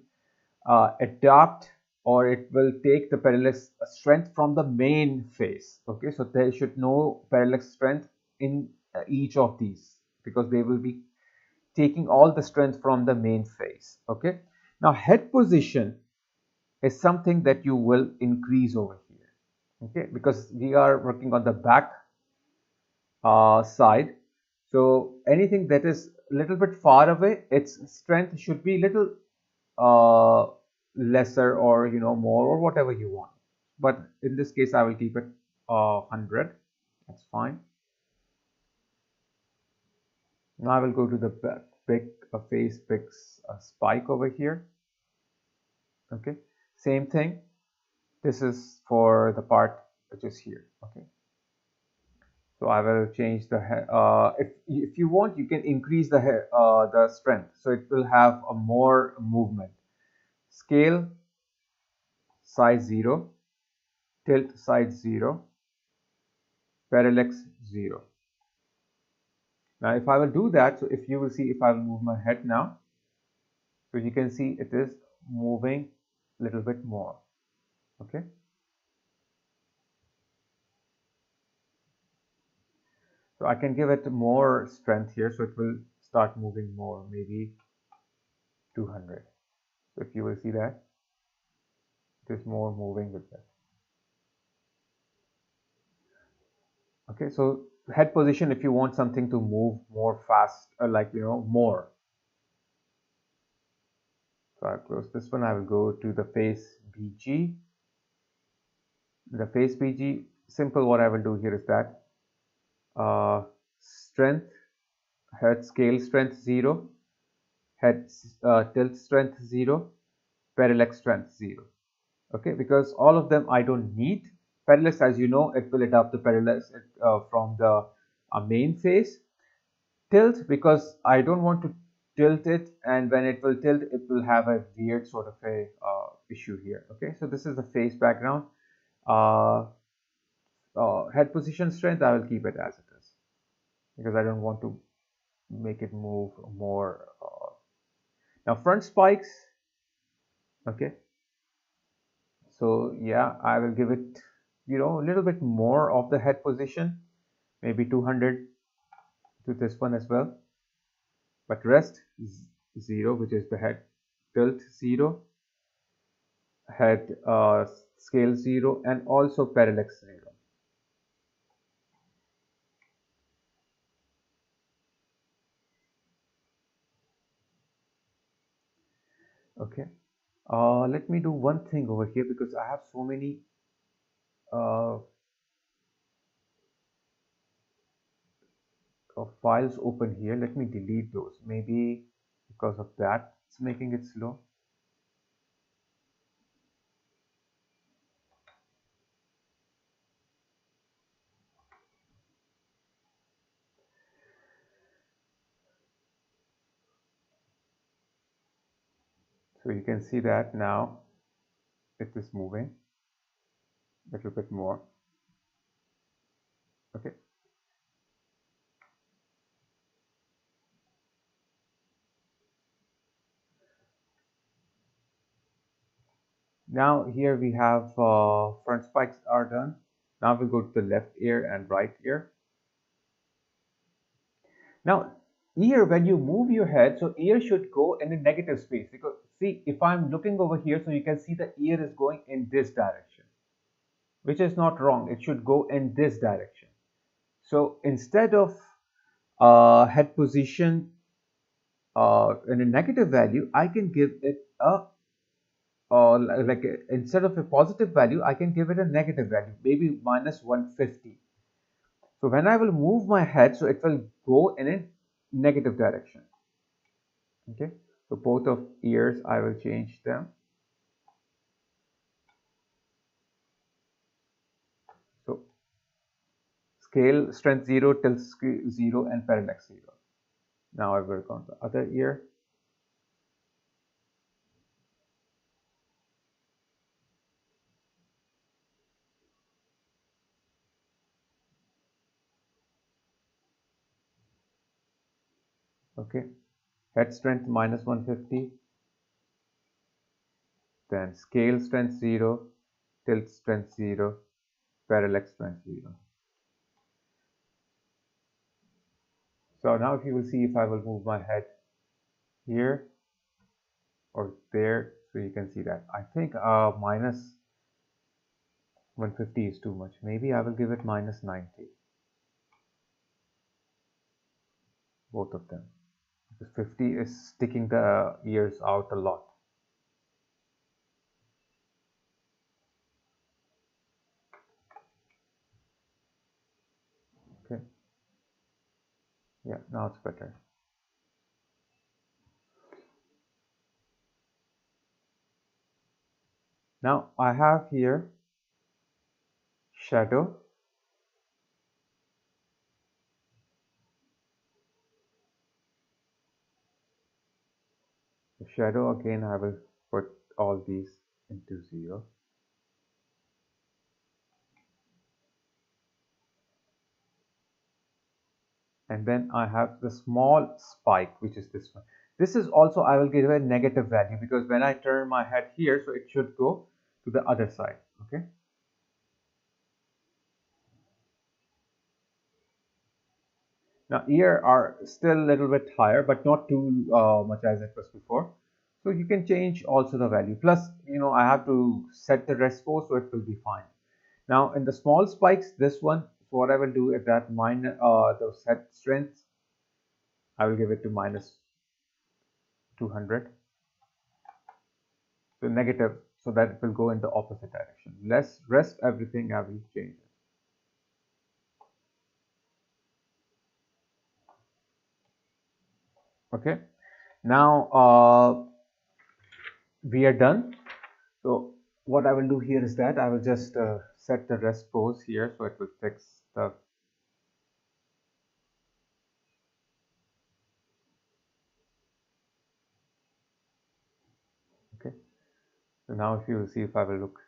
adapt, or it will take the parallax strength from the main face. Okay, so there should no parallax strength in each of these because they will be taking all the strength from the main face. Okay, now head position is something that you will increase over here. Okay, because we are working on the back side. So anything that is a little bit far away, its strength should be little lesser, or more, or whatever you want. But in this case, I will keep it 100. That's fine. Now I will go to the pick a face, picks a spike over here. Okay, same thing. This is for the part which is here. Okay. So I will change the if you want, you can increase the strength, so it will have a more movement. Scale size 0, tilt size 0, parallax 0. Now if I will do that, so if you will see, if I will move my head now, so you can see it is moving a little bit more. Okay. So I can give it more strength here, so it will start moving more, maybe 200. So if you will see that, it is more moving with that. Okay, so head position, if you want something to move more fast, like more. So I'll close this one. I will go to the face BG. The face BG, simple. What I will do here is that strength, head scale strength 0, head tilt strength 0, parallax strength 0. Okay, because all of them I don't need. Parallax, as you know, it will adapt the parallax from the main face. Tilt, because I don't want to tilt it, and when it will tilt, it will have a weird sort of a issue here. Okay, so this is the face background. Head position strength, I will keep it as it is because I don't want to make it move more. Now front spikes. Okay, so yeah, I will give it a little bit more of the head position, maybe 200 to this one as well, but rest 0, which is the head tilt 0, head scale 0, and also parallax 0. Okay, let me do one thing over here because I have so many files open here. Let me delete those. Maybe because of that it's making it slow. So you can see that now it is moving a little bit more. Okay, Now here we have front spikes are done. Now we go to the left ear and right ear. Now ear, when you move your head, so ear should go in a negative space, because see, if I'm looking over here, so you can see the ear is going in this direction, which is not wrong. It should go in this direction. So instead of head position in a negative value, I can give it a instead of a positive value, I can give it a negative value, maybe minus 150. So when I will move my head, so it will go in a negative direction. Okay, so both of ears I will change them. So scale strength 0, tilt 0, and parallax 0. Now I work on the other ear. Okay, head strength minus 150, then scale strength 0, tilt strength 0, parallax strength 0. So now if you will see, if I will move my head here or there, so you can see that I think minus 150 is too much. Maybe I will give it minus 90, both of them, because 50 is sticking the ears out a lot. Okay, yeah, now it's better. Now I have here shadow, the shadow again. I will put all these into 0. And then I have the small spike, which is this one. This is also, I will give a negative value, because when I turn my head here, so it should go to the other side. Okay, now ear are still a little bit higher, but not too much as it was before. So you can change also the value. Plus, I have to set the rest pose, so it will be fine. Now in the small spikes, this one, so what I will do is that the set strength, I will give it to minus 200. So negative, so that it will go in the opposite direction. Rest everything I will change it. Okay, now we are done. So what I will do here is that I will just set the rest pose here, so it will fix the. Okay, so now if you will see, if I will look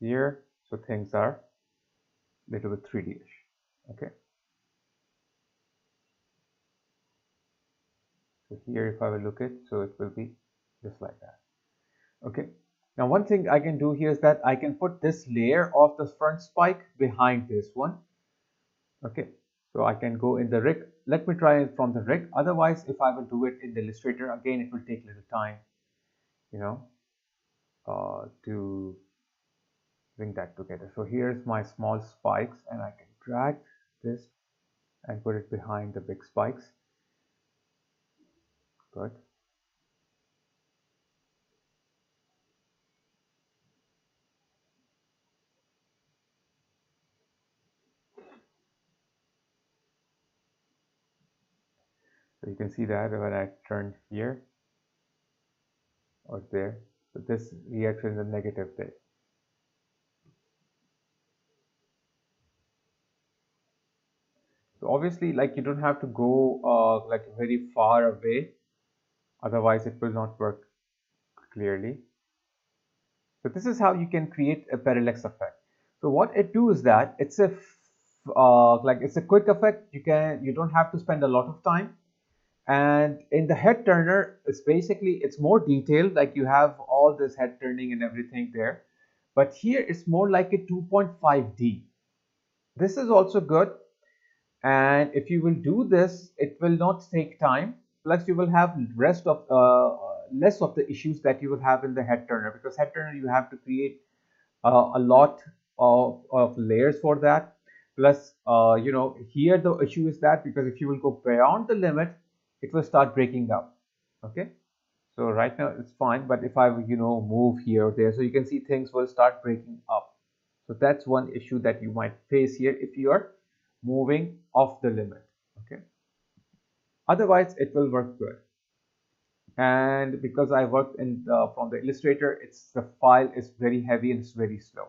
here, so things are a little bit 3D-ish. Okay, so here if I will look it, so it will be just like that. Okay, now one thing I can do here is that I can put this layer of the front spike behind this one. Okay, so I can go in the rig. Let me try it from the rig. Otherwise, if I will do it in the Illustrator, again it will take a little time, to bring that together. So here's my small spikes, and I can drag this and put it behind the big spikes. Good. So you can see that when I turn here or there, so this reaction is a negative there. So obviously, like, you don't have to go like very far away, otherwise it will not work clearly. So this is how you can create a parallax effect. So what it do is that it's a it's a quick effect. You don't have to spend a lot of time. And in the head turner, it's more detailed. Like, you have all this head turning and everything there. but here it's more like a 2.5D. This is also good, and if you will do this, it will not take time, plus you will have rest of less of the issues that you will have in the head turner, because head turner you have to create a lot of layers for that. Plus you know, here the issue is that because if you will go beyond the limit, it will start breaking up. Okay, so right now it's fine, but if I, you know, move here or there, so you can see things will start breaking up. So that's one issue that you might face here if you are moving off the limit. Okay, otherwise it will work good. And because I worked in from the Illustrator, it's the file is very heavy and it's very slow.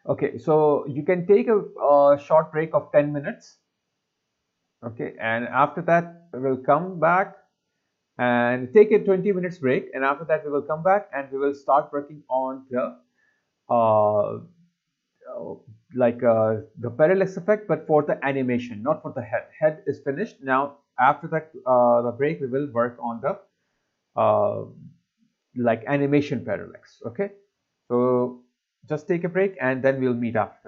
Okay, so you can take a short break of 10 minutes. Okay, and after that we'll come back and take a 20 minutes break, and after that we will come back and we will start working on the uh, uh, the parallax effect, but for the animation, not for the head. Head is finished. Now after that the break, we will work on the uh, like animation parallax. Okay, so just take a break and then we'll meet after.